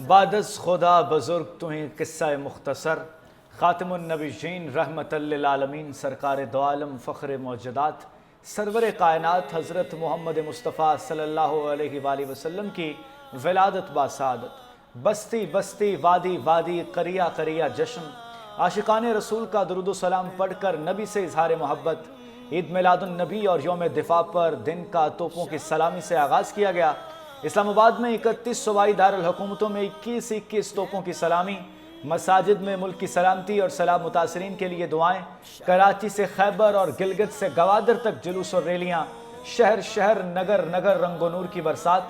بعدز خدا بزرگ تہیں قصہ مختصر، خاتم النبیین رحمت للعالمین، سرکار دو عالم فخر موجودات، سرور کائنات حضرت محمد مصطفیٰ صلی اللہ علیہ وآلہ وسلم کی ولادت باسعادت، بستی بستی وادی وادی قریہ قریہ جشن، عاشقان رسول کا درود و سلام پڑھ کر نبی سے اظہار محبت۔ عید میلاد النبی اور یوم دفاع پر دن کا توپوں کی سلامی سے آغاز کیا گیا۔ اسلام آباد میں 31 صوبائی دارالحکومتوں میں 21 توپوں کی سلامی، مساجد میں ملک کی سلامتی اور سلام متاثرین کے لیے دعائیں، کراچی سے خیبر اور گلگت سے گوادر تک جلوس اور ریلیاں، شہر شہر نگر نگر رنگ و نور کی برسات،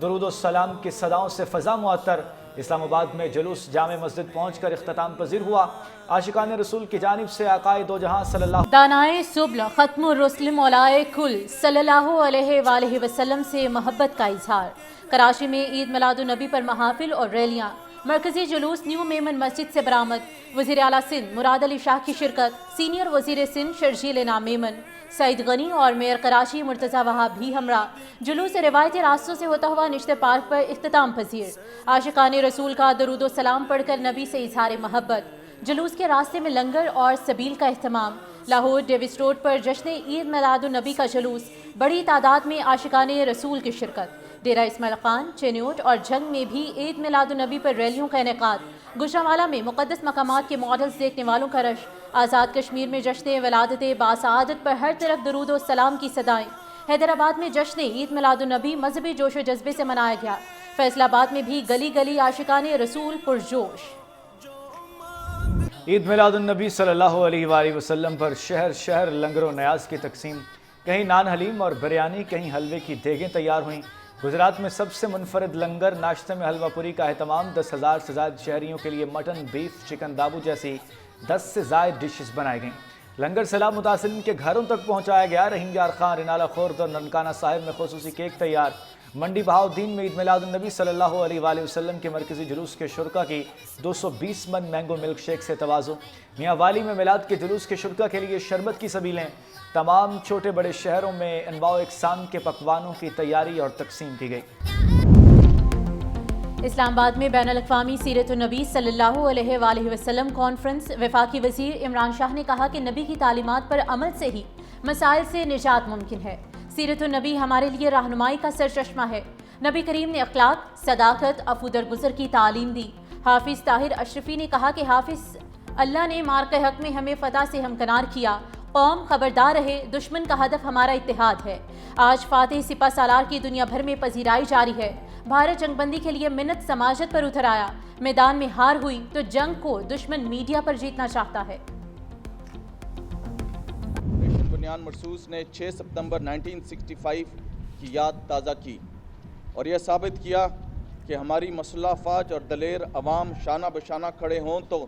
درود و سلام کی صداؤں سے فضا معطر۔ اسلام آباد میں جلوس جامع مسجد پہنچ کر اختتام پذیر ہوا۔ عاشقان رسول کی جانب سے آقائے دو جہاں صلی اللہ دانائے سبل ختم الرسل مولائے کل صلی اللہ علیہ وآلہ وسلم سے محبت کا اظہار۔ کراچی میں عید میلاد النبی پر محافل اور ریلیاں، مرکزی جلوس نیو میمن مسجد سے برآمد، وزیر اعلیٰ سندھ مراد علی شاہ کی شرکت، سینئر وزیر سندھ شرجیل انعام میمن، سعید غنی اور میئر کراچی مرتضی وہاب بھی ہمراہ۔ جلوس روایتی راستوں سے ہوتا ہوا نشتر پارک پر اختتام پذیر۔ عاشقان رسول کا درود و سلام پڑھ کر نبی سے اظہار محبت۔ جلوس کے راستے میں لنگر اور سبیل کا اہتمام۔ لاہور ڈیوس روڈ پر جشن عید میلاد النبی کا جلوس، بڑی تعداد میں عاشقان رسول کی شرکت۔ ڈیرہ اسماعیل خان، چینیوٹ اور جھنگ میں بھی عید میلاد النبی پر ریلیوں کا انعقاد۔ گجرانوالہ میں مقدس مقامات کے ماڈلز دیکھنے والوں کا رش۔ آزاد کشمیر میں جشن ولادت باسعادت پر ہر طرف درود و سلام کی صدائیں۔ حیدرآباد میں جشن عید میلاد النبی مذہبی جوش و جذبے سے منایا گیا۔ فیصل آباد میں بھی گلی گلی عاشقان رسول پرجوش۔ عید میلاد النبی صلی اللہ علیہ وآلہ وسلم پر شہر شہر لنگر و نیاز کی تقسیم، کہیں نان حلیم اور بریانی، کہیں حلوے کی دیگیں تیار ہوئیں۔ گجرات میں سب سے منفرد لنگر، ناشتے میں حلوہ پوری کا اہتمام، 10,000 سے زائد شہریوں کے لیے مٹن، بیف، چکن دابو جیسی 10 سے زائد ڈشز بنائی گئیں۔ لنگر سیلاب متاثرین کے گھروں تک پہنچایا گیا۔ رحیم یار خان، رنالہ خورد اور ننکانہ صاحب میں خصوصی کیک تیار۔ منڈی بہاؤالدین میں عید میلاد النبی صلی اللہ علیہ وآلہ وسلم کے مرکزی جلوس کے شرکا کی 220 من مینگو ملک شیک سے تواضع۔ میاں والی میں میلاد کے جلوس کے شرکا کے لیے شربت کی سبیلیں۔ تمام چھوٹے بڑے شہروں میں انواع و اقسام کے پکوانوں کی تیاری اور تقسیم کی گئی۔ اسلام آباد میں بین الاقوامی سیرت النبی صلی اللہ علیہ وآلہ وسلم کانفرنس۔ وفاقی وزیر عمران شاہ نے کہا کہ نبی کی تعلیمات پر عمل سے ہی مسائل سے نجات ممکن ہے۔ سیرت النبی ہمارے لیے رہنمائی کا سرچشمہ ہے۔ نبی کریم نے اخلاق، صداقت، عفو درگزر کی تعلیم دی۔ حافظ طاہر اشرفی نے کہا کہ حافظ اللہ نے مارکہ حق میں ہمیں فتح سے ہمکنار کیا۔ قوم خبردار رہے، دشمن کا ہدف ہمارا اتحاد ہے۔ آج فاتح سپہ سالار کی دنیا بھر میں پذیرائی جاری ہے۔ بھارت جنگ بندی کے لیے منت سماجت پر اتر آیا۔ میدان میں ہار ہوئی تو جنگ کو دشمن میڈیا پر جیتنا چاہتا ہے۔ بنیان مرصوص نے 6 ستمبر 1965 کی یاد تازہ کی اور یہ ثابت کیا کہ ہماری مسلح افواج اور دلیر عوام شانہ بشانہ کھڑے ہوں تو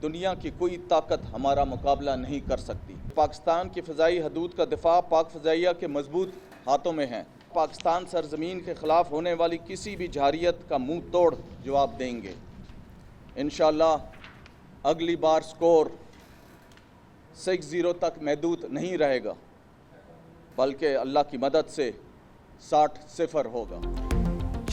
دنیا کی کوئی طاقت ہمارا مقابلہ نہیں کر سکتی۔ پاکستان کی فضائی حدود کا دفاع پاک فضائیہ کے مضبوط ہاتھوں میں ہے۔ پاکستان سرزمین کے خلاف ہونے والی کسی بھی جارحیت کا منہ توڑ جواب دیں گے۔ انشاءاللہ اگلی بار سکور 6-0 تک محدود نہیں رہے گا، بلکہ اللہ کی مدد سے 60-0 ہوگا۔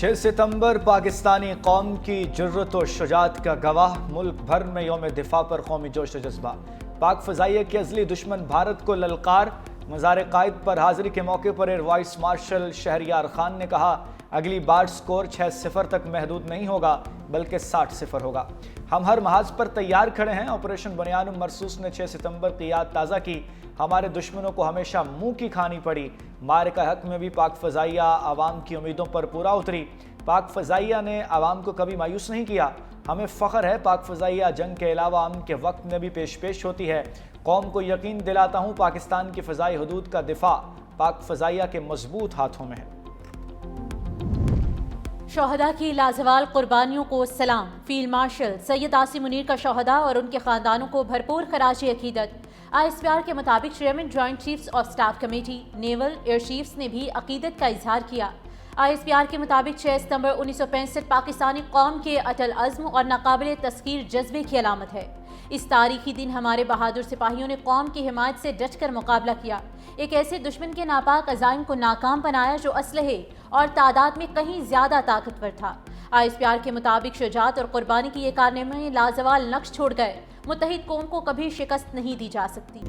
6 ستمبر پاکستانی قوم کی جرت و شجاعت کا گواہ۔ ملک بھر میں یوم دفاع پر قومی جوش و جذبہ۔ پاک فضائیہ کے ازلی دشمن بھارت کو للکار۔ مزار قائد پر حاضری کے موقع پر air vice marshal Shahryar Khan نے کہا اگلی بار سکور 6-0 تک محدود نہیں ہوگا بلکہ 60-0 ہوگا۔ ہم ہر محاذ پر تیار کھڑے ہیں۔ آپریشن بنیان مرصوص نے 6 ستمبر کی یاد تازہ کی۔ ہمارے دشمنوں کو ہمیشہ منہ کی کھانی پڑی۔ معرکہ حق میں بھی پاک فضائیہ عوام کی امیدوں پر پورا اتری۔ پاک فضائیہ نے عوام کو کبھی مایوس نہیں کیا۔ ہمیں فخر ہے پاک فضائیہ جنگ کے علاوہ امن کے وقت میں بھی پیش ہوتی ہے۔ قوم کو یقین دلاتا ہوں پاکستان کی فضائی حدود کا دفاع پاک فضائیہ کے مضبوط ہاتھوں میں ہے۔ شہداء کی لازوال قربانیوں کو سلام۔ فیلڈ مارشل سید عاصم منیر کا شہداء اور ان کے خاندانوں کو بھرپور خراج عقیدت۔ ISPR کے مطابق chairman joint chiefs of staff committee naval air chiefs نے بھی عقیدت کا اظہار کیا۔ ISPR کے مطابق 6 ستمبر 1965 پاکستانی قوم کے اٹل عزم اور ناقابل تسخیر جذبے کی علامت ہے۔ اس تاریخی دن ہمارے بہادر سپاہیوں نے قوم کی حمایت سے ڈٹ کر مقابلہ کیا، ایک ایسے دشمن کے ناپاک عزائم کو ناکام بنایا جو اسلحے اور تعداد میں کہیں زیادہ طاقتور تھا۔ ISPR کے مطابق شجاعت اور قربانی کی یہ کارنامے لازوال نقش چھوڑ گئے۔ متحد قوم کو کبھی شکست نہیں دی جا سکتی۔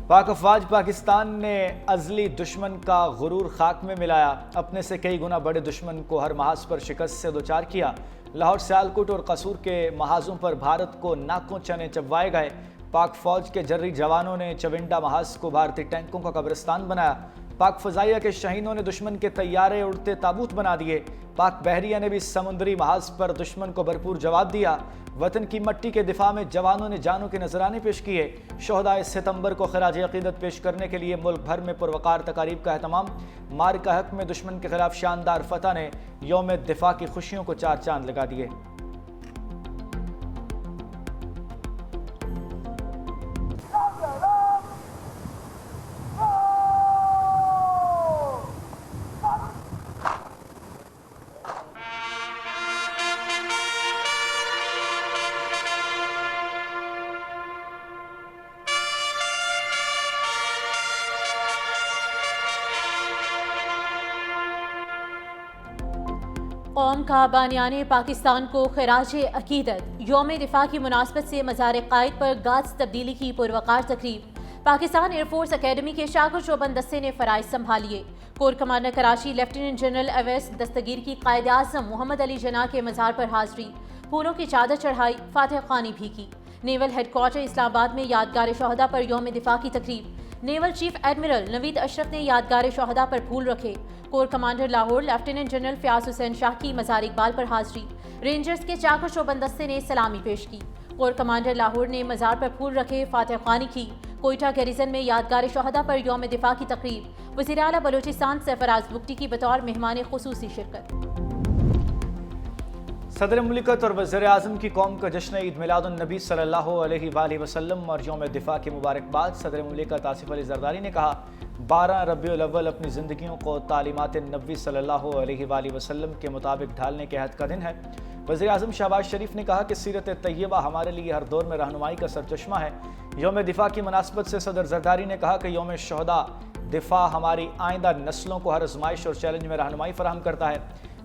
پاک افواج پاکستان نے ازلی دشمن کا غرور خاک میں ملایا، اپنے سے کئی گنا بڑے دشمن کو ہر محاذ پر شکست سے دوچار کیا۔ لاہور، سیالکوٹ اور قصور کے محاذوں پر بھارت کو ناکوں چنے چبوائے گئے۔ پاک فوج کے جرری جوانوں نے چونڈا محاذ کو بھارتی ٹینکوں کا قبرستان بنایا۔ پاک فضائیہ کے شاہینوں نے دشمن کے طیارے اڑتے تابوت بنا دیے۔ پاک بحریہ نے بھی سمندری محاذ پر دشمن کو بھرپور جواب دیا۔ وطن کی مٹی کے دفاع میں جوانوں نے جانوں کے نذرانے پیش کیے۔ شہدائے ستمبر کو خراج عقیدت پیش کرنے کے لیے ملک بھر میں پروقار تقاریب کا اہتمام۔ مارکہ حق میں دشمن کے خلاف شاندار فتح نے یوم دفاع کی خوشیوں کو چار چاند لگا دیے۔ قوم کا بانیان پاکستان کو خراج عقیدت۔ یوم دفاع کی مناسبت سے مزار قائد پر گارڈز تبدیلی کی پروقار تقریب۔ پاکستان ایئر فورس اکیڈمی کے شاگر شعبند دستے نے فرائض سنبھالیے۔ Corps commander Karachi lieutenant general Awais Dastgir کی قائد اعظم محمد علی جناح کے مزار پر حاضری، پھولوں کی چادر چڑھائی، فاتح خوانی بھی کی۔ نیول ہیڈ کوارٹر اسلام آباد میں یادگار شہداء پر یوم دفاع کی تقریب۔ نیول چیف ایڈمرل نوید اشرف نے یادگار شہداء پر پھول رکھے۔ Corps commander Lahore lieutenant general Fayyaz Hussain Shah کی مزار اقبال پر حاضری، رینجرز کے چاکر شعبند دستے نے سلامی پیش کی۔ کور کمانڈر لاہور نے مزار پر پھول رکھے، فاتح خوانی کی۔ کوئٹہ گیریزن میں یادگار شہداء پر یوم دفاع کی تقریب، وزیر اعلیٰ بلوچستان سرفراز بگٹی کی بطور مہمان خصوصی شرکت۔ صدر مملکت اور وزیر اعظم کی قوم کا جشن عید میلاد النبی صلی اللہ علیہ وآلہ وسلم اور یوم دفاع کی مبارکباد۔ صدر مملکت آصف علی زرداری نے کہا، 12 ربیع الاول اپنی زندگیوں کو تعلیمات نبوی صلی اللہ علیہ وآلہ وسلم کے مطابق ڈھالنے کے عہد کا دن ہے۔ وزیر اعظم شہباز شریف نے کہا کہ سیرت طیبہ ہمارے لیے ہر دور میں رہنمائی کا سرچشمہ ہے۔ یوم دفاع کی مناسبت سے صدر زرداری نے کہا کہ یوم شہداء دفاع ہماری آئندہ نسلوں کو ہر آزمائش اور چیلنج میں رہنمائی فراہم کرتا ہے۔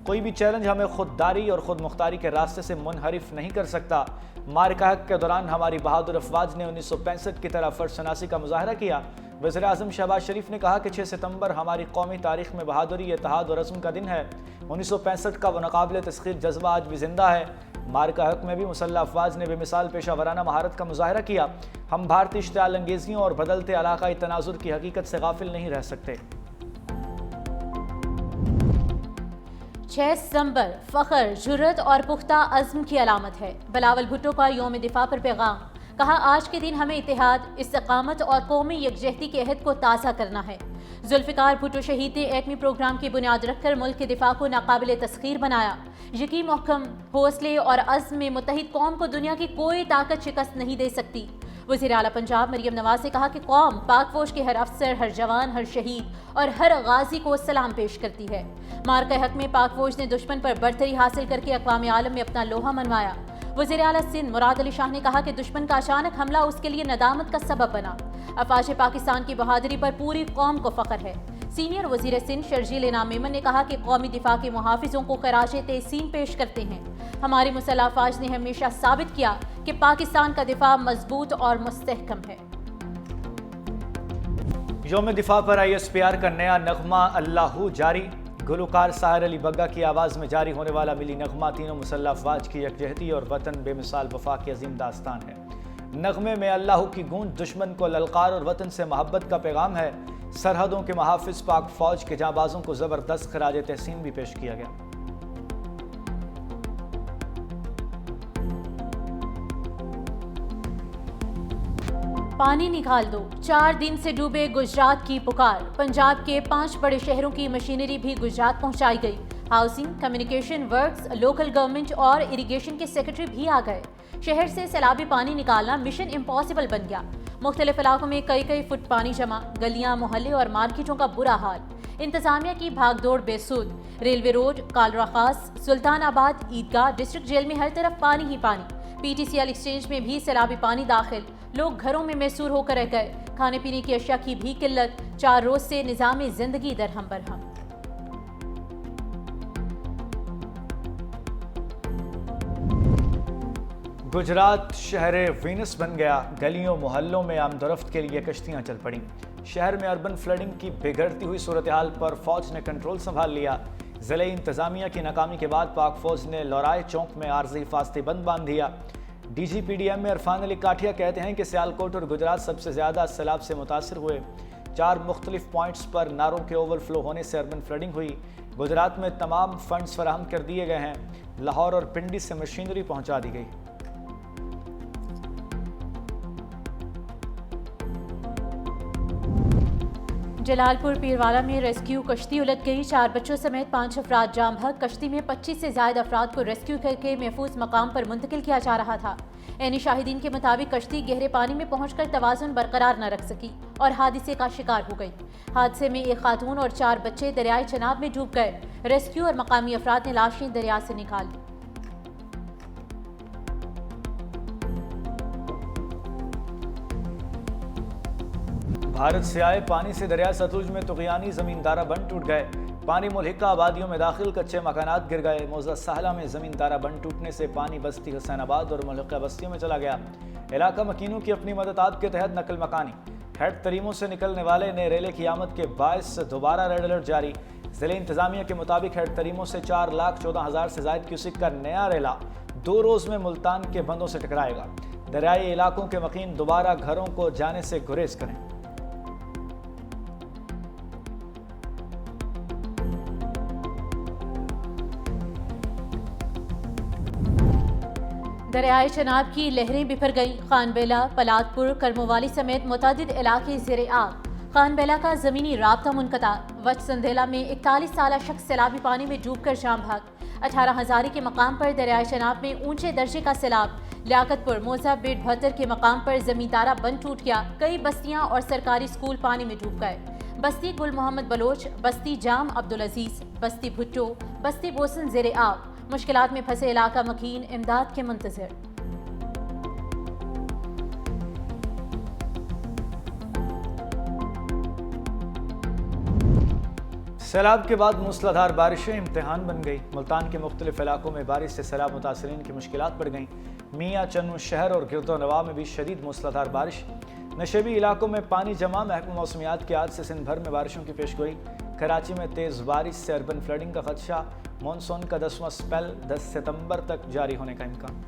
کوئی بھی چیلنج ہمیں خودداری اور خود مختاری کے راستے سے منحرف نہیں کر سکتا۔ مارکہ حق کے دوران ہماری بہادر افواج نے 1965 کی طرح فرض شناسی کا مظاہرہ کیا۔ وزیر اعظم شہباز شریف نے کہا کہ 6 ستمبر ہماری قومی تاریخ میں بہادری، اتحاد اور عزم کا دن ہے۔ 1965 کا وہ ناقابل تسخیر جذبہ آج بھی زندہ ہے۔ مارکہ حق میں بھی مسلح افواج نے بے مثال پیشہ ورانہ مہارت کا مظاہرہ کیا۔ ہم بھارتی اشتعال انگیزیوں اور بدلتے علاقائی تناظر کی حقیقت سے غافل نہیں رہ سکتے۔ 6 ستمبر فخر، جرت اور پختہ عزم کی علامت ہے۔ بلاول بھٹو کا یوم دفاع پر پیغام، کہا آج کے دن ہمیں اتحاد، استقامت اور قومی یکجہتی کے عہد کو تازہ کرنا ہے۔ ذوالفقار بھٹو شہید نے ایٹمی پروگرام کی بنیاد رکھ کر ملک کے دفاع کو ناقابل تسخیر بنایا۔ یقین، محکم حوصلے اور عزم میں متحد قوم کو دنیا کی کوئی طاقت شکست نہیں دے سکتی۔ وزیر اعلیٰ پنجاب مریم نواز نے کہا کہ قوم پاک فوج کے ہر افسر، ہر جوان، ہر شہید اور ہر غازی کو سلام پیش کرتی ہے۔ مارکہ حق میں پاک فوج نے دشمن پر برتری حاصل کر کے اقوام عالم میں اپنا لوہا منوایا۔ وزیر اعلیٰ سندھ مراد علی شاہ نے کہا کہ دشمن کا اچانک حملہ اس کے لیے ندامت کا سبب بنا۔ افواج پاکستان کی بہادری پر پوری قوم کو فخر ہے۔ سینئر وزیر سندھ شرجیل انعام میمن نے کہا کہ قومی دفاع کے محافظوں کو خراج تحسین پیش کرتے ہیں۔ ہماری مسلح افواج نے ہمیشہ ثابت کیا کہ پاکستان کا دفاع مضبوط اور مستحکم ہے۔ یوم دفاع پر ISPR کا نیا نغمہ اللہ جاری۔ گلوکار ساحر علی بگا کی آواز میں جاری ہونے والا ملی نغمہ تینوں مسلح افواج کی یکجہتی اور وطن بے مثال وفا کی عظیم داستان ہے۔ نغمے میں اللہ کی گونج دشمن کو للکار اور وطن سے محبت کا پیغام ہے۔ سرحدوں کے محافظ پاک فوج کے جانبازوں کو زبردست خراج تحسین بھی پیش کیا گیا۔ پانی نکال دو، 4 دن سے ڈوبے گجرات کی پکار۔ پنجاب کے 5 بڑے شہروں کی مشینری بھی گجرات پہنچائی گئی۔ Housing, communication works, local government اور اریگیشن کے سیکرٹری بھی آ گئے۔ شہر سے سیلابی پانی نکالنا مشن امپاسبل بن گیا۔ مختلف علاقوں میں کئی فٹ پانی جمع، گلیاں، محلے اور مارکیٹوں کا برا حال۔ انتظامیہ کی بھاگ دوڑ بے سود۔ ریلوے روڈ، کالرا خاص، سلطان آباد، عیدگاہ، ڈسٹرکٹ جیل میں ہر طرف پانی ہی پانی۔ PTCL ایکسچینج میں بھی سیلابی پانی داخل۔ لوگ گھروں میں محصور ہو کر رہ گئے۔ کھانے پینے کی اشیاء کی بھی قلت۔ 4 روز سے نظام زندگی درہم برہم۔ گجرات شہر وینس بن گیا، گلیوں محلوں میں آمد و رفت کے لیے کشتیاں چل پڑیں۔ شہر میں اربن فلڈنگ کی بگڑتی ہوئی صورتحال پر فوج نے کنٹرول سنبھال لیا۔ ضلعی انتظامیہ کی ناکامی کے بعد پاک فوج نے لورائے چوک میں عارضی حفاظتی بند باندھ دیا۔ D G P D M میں عرفان علی کاٹھیا کہتے ہیں کہ سیالکوٹ اور گجرات سب سے زیادہ سیلاب سے متاثر ہوئے۔ 4 مختلف پوائنٹس پر ناروں کے اوور فلو ہونے سے اربن فلڈنگ ہوئی۔ گجرات میں تمام فنڈز فراہم کر دیے گئے ہیں۔ لاہور اور پنڈی سے مشینری پہنچا دی گئی۔ جلال پور پیروالا میں ریسکیو کشتی الٹ گئی، 4 بچوں سمیت 5 افراد جام بحق۔ کشتی میں 25 سے زائد افراد کو ریسکیو کر کے محفوظ مقام پر منتقل کیا جا رہا تھا۔ عینی شاہدین کے مطابق کشتی گہرے پانی میں پہنچ کر توازن برقرار نہ رکھ سکی اور حادثے کا شکار ہو گئی۔ حادثے میں 1 خاتون اور 4 بچے دریائے چناب میں ڈوب گئے۔ ریسکیو اور مقامی افراد نے لاشیں دریا سے نکال لی۔ بھارت سے آئے پانی سے دریا ستلج میں طغیانی زمیندارہ بند ٹوٹ گئے۔ پانی ملحقہ آبادیوں میں داخل، کچے مکانات گر گئے۔ موضع ساحلہ میں زمیندارہ بند ٹوٹنے سے پانی بستی حسین آباد اور ملحقہ بستیوں میں چلا گیا۔ علاقہ مکینوں کی اپنی مددات کے تحت نقل مکانی۔ ہیڈ تریموں سے نکلنے والے نئے ریلے کی آمد کے باعث دوبارہ ریڈ الرٹ جاری۔ ضلع انتظامیہ کے مطابق ہیڈ تریموں سے 4,14,000 سے زائد کیوسک کا نیا ریلا 2 روز میں ملتان کے بندوں سے ٹکرائے گا۔ دریائی علاقوں کے مکین دوبارہ گھروں کو جانے سے گریز کریں۔ دریائے چناب کی لہریں بفر گئیں۔ خان بیلا، پلات پور، کرموالی سمیت متعدد علاقے زیر آب۔ خان بیلا کا زمینی رابطہ منقطع۔ وچ سندھیلا میں 41 سالہ شخص سیلابی پانی میں ڈوب کر جام بحق۔ 18 ہزاری کے مقام پر دریائے چناب میں اونچے درجے کا سیلاب۔ لیاقت پور، موزہ بیٹ بھتر کے مقام پر زمیندارہ بند ٹوٹ گیا۔ کئی بستیاں اور سرکاری اسکول پانی میں ڈوب گئے۔ بستی گل محمد بلوچ، بستی جام عبدالعزیز، بستی بھٹو، بستی بوسن زیر آب۔ مشکلات میں پھنسے علاقہ مکین امداد کے منتظر۔ سیلاب کے بعد موسلادھار بارشیں امتحان بن گئی۔ ملتان کے مختلف علاقوں میں بارش سے سیلاب متاثرین کی مشکلات بڑھ گئیں۔ میاں چنو شہر اور گرد و نواح میں بھی شدید موسلادھار بارش۔ نشیبی علاقوں میں پانی جمع، محکمہ موسمیات کے عادت سے سندھ بھر میں بارشوں کی پیشگوئی۔ کراچی میں تیز بارش سے اربن فلڈنگ کا خدشہ، مانسون کا 10واں سپیل 10 ستمبر تک جاری ہونے کا امکان۔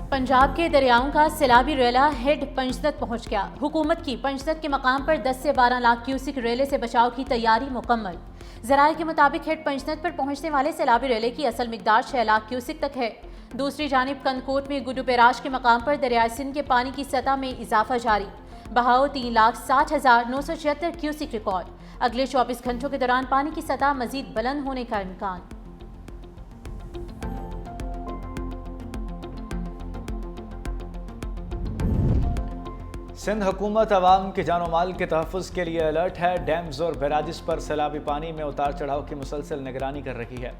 پنجاب کے دریاؤں کا سیلابی ریلا ہیڈ پنجدت پہنچ گیا۔ حکومت کی پنجدت کے مقام پر 10 سے 12 لاکھ کیوسک ریلے سے بچاؤ کی تیاری مکمل۔ ذرائع کے مطابق ہیڈ پنجدت پر پہنچنے والے سیلابی ریلے کی اصل مقدار 6 لاکھ کیوسک تک ہے۔ دوسری جانب کندکوٹ میں گڈو بیراج کے مقام پر دریائے سندھ کے پانی کی سطح میں اضافہ جاری۔ بہاؤ 3,60,976 کیوسک ریکارڈ۔ اگلے 24 گھنٹوں کے دوران پانی کی سطح مزید بلند ہونے کا امکان۔ سندھ حکومت عوام کے جان و مال کے تحفظ کے لیے الرٹ ہے۔ ڈیمز اور بیراجز پر سیلابی پانی میں اتار چڑھاؤ کی مسلسل نگرانی کر رہی ہے۔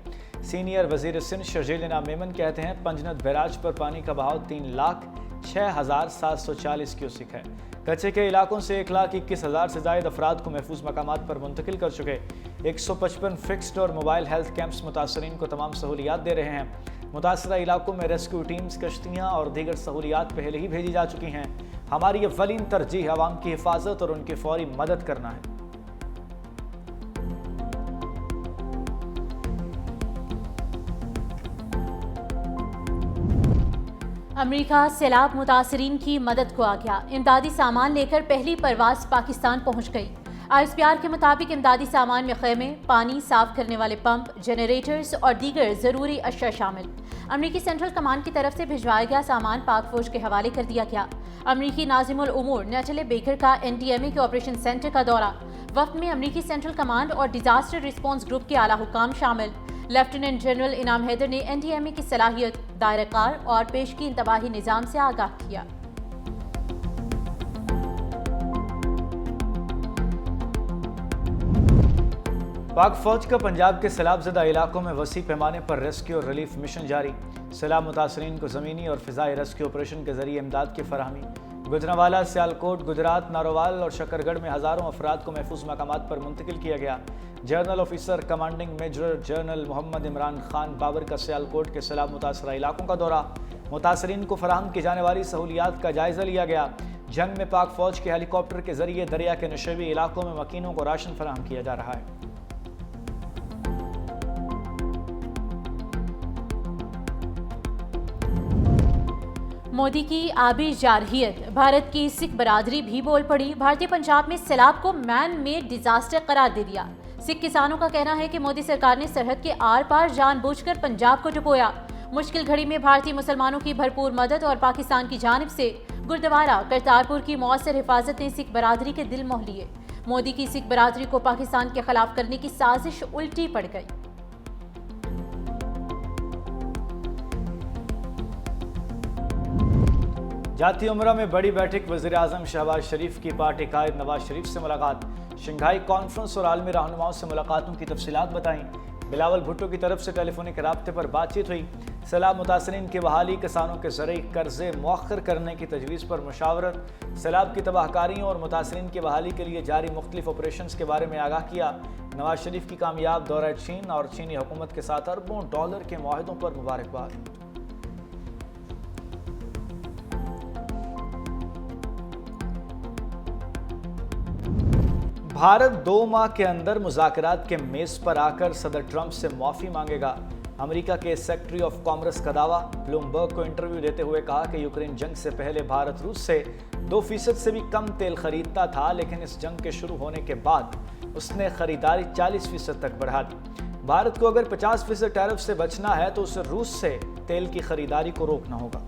سینئر وزیر سندھ شرجیل انعام میمن کہتے ہیں پنجنت بیراج پر پانی کا بہاؤ 3,06,740 کیوسک ہے۔ کچے کے علاقوں سے 1,21,000 سے زائد افراد کو محفوظ مقامات پر منتقل کر چکے۔ 155 فکسڈ اور موبائل ہیلتھ کیمپس متاثرین کو تمام سہولیات دے رہے ہیں۔ متاثرہ علاقوں میں ریسکیو ٹیمز، کشتیاں اور دیگر سہولیات پہلے ہی بھیجی جا چکی ہیں۔ ہماری اولین ترجیح عوام کی حفاظت اور ان کی فوری مدد کرنا ہے۔ امریکہ سیلاب متاثرین کی مدد کو آ گیا۔ امدادی سامان لے کر پہلی پرواز پاکستان پہنچ گئی۔ ISPR کے مطابق امدادی سامان میں خیمے، پانی صاف کرنے والے پمپ، جنریٹرز اور دیگر ضروری اشیاء شامل۔ امریکی سینٹرل کمانڈ کی طرف سے بھجوایا گیا سامان پاک فوج کے حوالے کر دیا گیا۔ امریکی ناظم الامور نیٹل بیکر کا NDMA کے آپریشن سینٹر کا دورہ۔ وفد میں امریکی سینٹرل کمانڈ اور ڈیزاسٹر رسپانس گروپ کے اعلیٰ حکام شامل۔ لیفٹیننٹ جنرل انعام حیدر نے NDMA کی صلاحیت، دائرہ کار اور پیشگی انتباہی نظام سے آگاہ کیا۔ پاک فوج کا پنجاب کے سیلاب زدہ علاقوں میں وسیع پیمانے پر ریسکیو اور ریلیف مشن جاری۔ سیلاب متاثرین کو زمینی اور فضائی ریسکیو آپریشن کے ذریعے امداد کی فراہمی۔ گجرانوالہ، سیالکوٹ، گجرات، نارووال اور شکرگڑھ میں ہزاروں افراد کو محفوظ مقامات پر منتقل کیا گیا۔ General officer commanding major general Muhammad Imran Khan Babar کا سیالکوٹ کے سیلاب متاثرہ علاقوں کا دورہ، متاثرین کو فراہم کی جانے والی سہولیات کا جائزہ لیا گیا۔ جنگ میں پاک فوج کے ہیلی کاپٹر کے ذریعے دریا کے نشیبی علاقوں میں مکینوں کو راشن فراہم کیا جا رہا ہے۔ مودی کی آبی جارحیت، بھارت کی سکھ برادری بھی بول پڑی۔ بھارتی پنجاب میں سیلاب کو مین میڈ ڈیزاسٹر قرار دے دیا۔ سکھ کسانوں کا کہنا ہے کہ مودی سرکار نے سرحد کے آر پار جان بوجھ کر پنجاب کو ڈبویا۔ مشکل گھڑی میں بھارتی مسلمانوں کی بھرپور مدد اور پاکستان کی جانب سے گردوارہ کرتارپور کی مؤثر حفاظت نے سکھ برادری کے دل موہ لیے۔ مودی کی سکھ برادری کو پاکستان کے خلاف کرنے کی سازش الٹی پڑ گئی۔ جاتی عمرہ میں بڑی بیٹھک، وزیر اعظم شہباز شریف کی پارٹی قائد نواز شریف سے ملاقات، شنگھائی کانفرنس اور عالمی رہنماؤں سے ملاقاتوں کی تفصیلات بتائیں۔ بلاول بھٹو کی طرف سے ٹیلی فونک رابطے پر بات چیت ہوئی۔ سیلاب متاثرین کی بحالی، کسانوں کے زرعی قرضے مؤخر کرنے کی تجویز پر مشاورت، سیلاب کی تباہ کاریوں اور متاثرین کی بحالی کے لیے جاری مختلف آپریشنز کے بارے میں آگاہ کیا۔ نواز شریف کی کامیاب دورہ چین اور چینی حکومت کے ساتھ اربوں ڈالر کے معاہدوں پر مبارکباد۔ بھارت 2 ماہ کے اندر مذاکرات کے میز پر آ کر صدر ٹرمپ سے معافی مانگے گا، امریکہ کے سیکرٹری آف کامرس کا دعویٰ۔ بلومبرگ کو انٹرویو دیتے ہوئے کہا کہ یوکرین جنگ سے پہلے بھارت روس سے 2% سے بھی کم تیل خریدتا تھا، لیکن اس جنگ کے شروع ہونے کے بعد اس نے خریداری 40% تک بڑھا دی۔ بھارت کو اگر 50% ٹیرف سے بچنا ہے تو اسے روس سے تیل کی خریداری کو روکنا ہوگا۔